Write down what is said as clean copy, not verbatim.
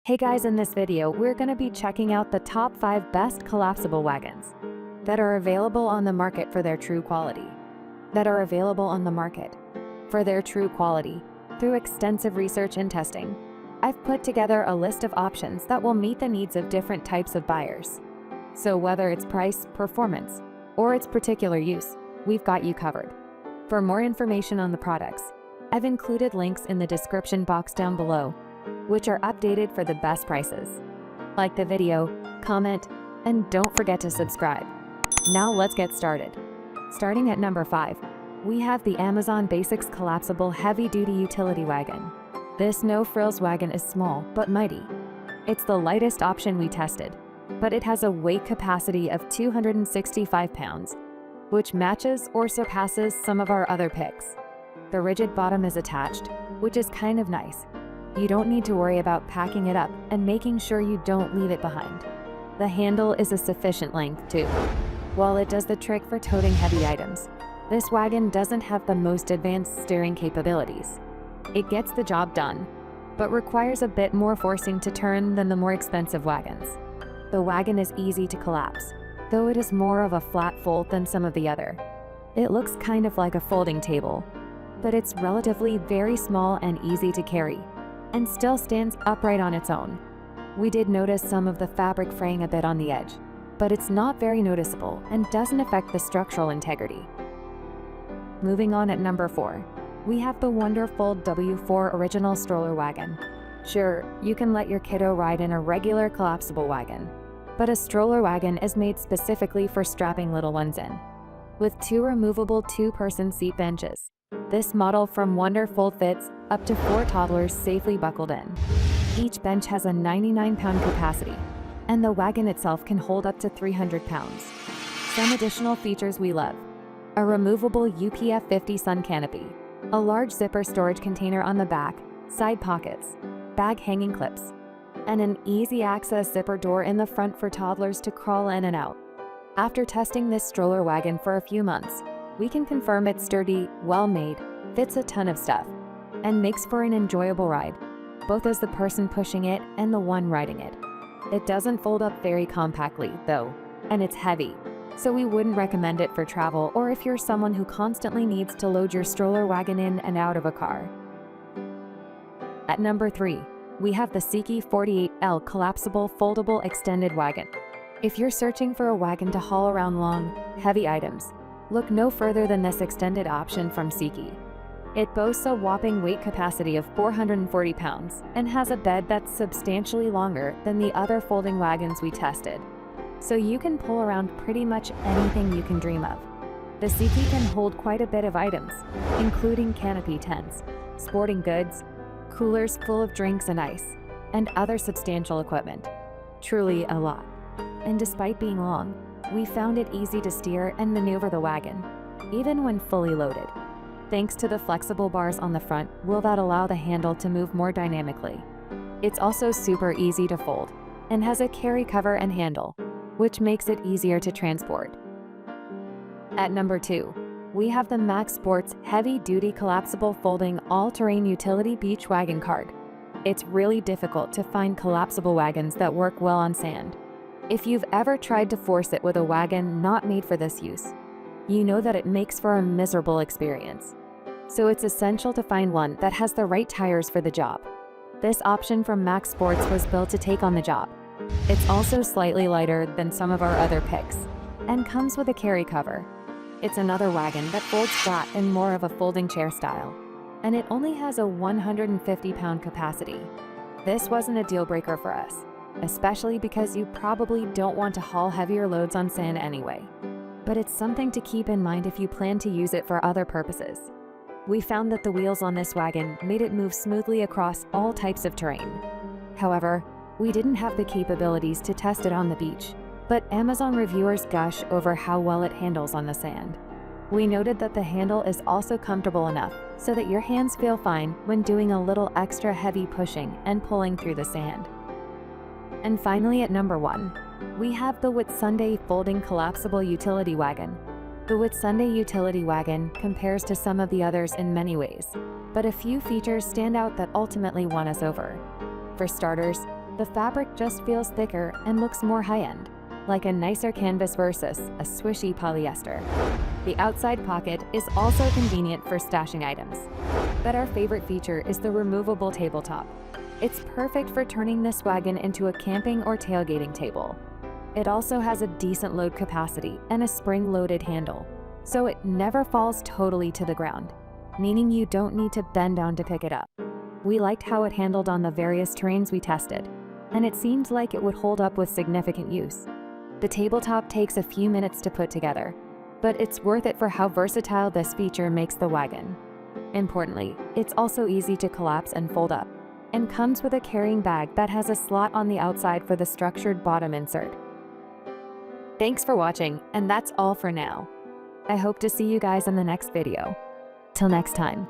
Hey guys, in this video, we're going to be checking out the top 5 best collapsible wagons that are available on the market for their true quality. Through extensive research and testing, I've put together a list of options that will meet the needs of different types of buyers. So whether it's price, performance, or its particular use, we've got you covered. For more information on the products, I've included links in the description box down below, which are updated for the best prices. Like the video, comment, and don't forget to subscribe. Now let's get started. Starting at number 5, we have the Amazon Basics Collapsible Heavy-Duty Utility Wagon. This no-frills wagon is small but mighty. It's the lightest option we tested, but it has a weight capacity of 265 pounds, which matches or surpasses some of our other picks. The rigid bottom is attached, which is kind of nice. You don't need to worry about packing it up and making sure you don't leave it behind. The handle is a sufficient length too. While it does the trick for toting heavy items, this wagon doesn't have the most advanced steering capabilities. It gets the job done, but requires a bit more forcing to turn than the more expensive wagons. The wagon is easy to collapse, though it is more of a flat fold than some of the other. It looks kind of like a folding table, but it's relatively very small and easy to carry, and still stands upright on its own. We did notice some of the fabric fraying a bit on the edge, but it's not very noticeable and doesn't affect the structural integrity. Moving on at number 4, we have the WonderFold W4 Original Stroller Wagon. Sure, you can let your kiddo ride in a regular collapsible wagon, but a stroller wagon is made specifically for strapping little ones in. With 2 removable 2-person seat benches, this model from WonderFold fits up to 4 toddlers safely buckled in. Each bench has a 99-pound capacity, and the wagon itself can hold up to 300 pounds. Some additional features we love: a removable UPF 50 sun canopy, a large zipper storage container on the back, side pockets, bag hanging clips, and an easy-access zipper door in the front for toddlers to crawl in and out. After testing this stroller wagon for a few months, we can confirm it's sturdy, well-made, fits a ton of stuff, and makes for an enjoyable ride, both as the person pushing it and the one riding it. It doesn't fold up very compactly, though, and it's heavy, so we wouldn't recommend it for travel or if you're someone who constantly needs to load your stroller wagon in and out of a car. At number 3, we have the Seiki 48L Collapsible Foldable Extended Wagon. If you're searching for a wagon to haul around long, heavy items, look no further than this extended option from Seiki. It boasts a whopping weight capacity of 440 pounds and has a bed that's substantially longer than the other folding wagons we tested, so you can pull around pretty much anything you can dream of. The Seiki can hold quite a bit of items, including canopy tents, sporting goods, coolers full of drinks and ice, and other substantial equipment. Truly a lot. And despite being long, we found it easy to steer and maneuver the wagon, even when fully loaded. Thanks to the flexible bars on the front, that allow the handle to move more dynamically. It's also super easy to fold and has a carry cover and handle, which makes it easier to transport. At number 2, we have the Max Sports Heavy-Duty Collapsible Folding All-Terrain Utility Beach Wagon Card. It's really difficult to find collapsible wagons that work well on sand. If you've ever tried to force it with a wagon not made for this use, you know that it makes for a miserable experience. So it's essential to find one that has the right tires for the job. This option from Max Sports was built to take on the job. It's also slightly lighter than some of our other picks, and comes with a carry cover. It's another wagon that folds flat in more of a folding chair style, and it only has a 150-pound capacity. This wasn't a deal breaker for us, especially because you probably don't want to haul heavier loads on sand anyway. But it's something to keep in mind if you plan to use it for other purposes. We found that the wheels on this wagon made it move smoothly across all types of terrain. However, we didn't have the capabilities to test it on the beach, but Amazon reviewers gush over how well it handles on the sand. We noted that the handle is also comfortable enough so that your hands feel fine when doing a little extra heavy pushing and pulling through the sand. And finally, at number 1, we have the Whitsunday Folding Collapsible Utility Wagon. The Whitsunday Utility Wagon compares to some of the others in many ways, but a few features stand out that ultimately won us over. For starters, The fabric just feels thicker and looks more high-end, like a nicer canvas versus a swishy polyester. The outside pocket is also convenient for stashing items. But our favorite feature is the removable tabletop. It's perfect for turning this wagon into a camping or tailgating table. It also has a decent load capacity and a spring-loaded handle, so it never falls totally to the ground, meaning you don't need to bend down to pick it up. We liked how it handled on the various terrains we tested, and it seemed like it would hold up with significant use. The tabletop takes a few minutes to put together, but it's worth it for how versatile this feature makes the wagon. Importantly, it's also easy to collapse and fold up, and comes with a carrying bag that has a slot on the outside for the structured bottom insert. Thanks for watching, and that's all for now. I hope to see you guys in the next video. Till next time.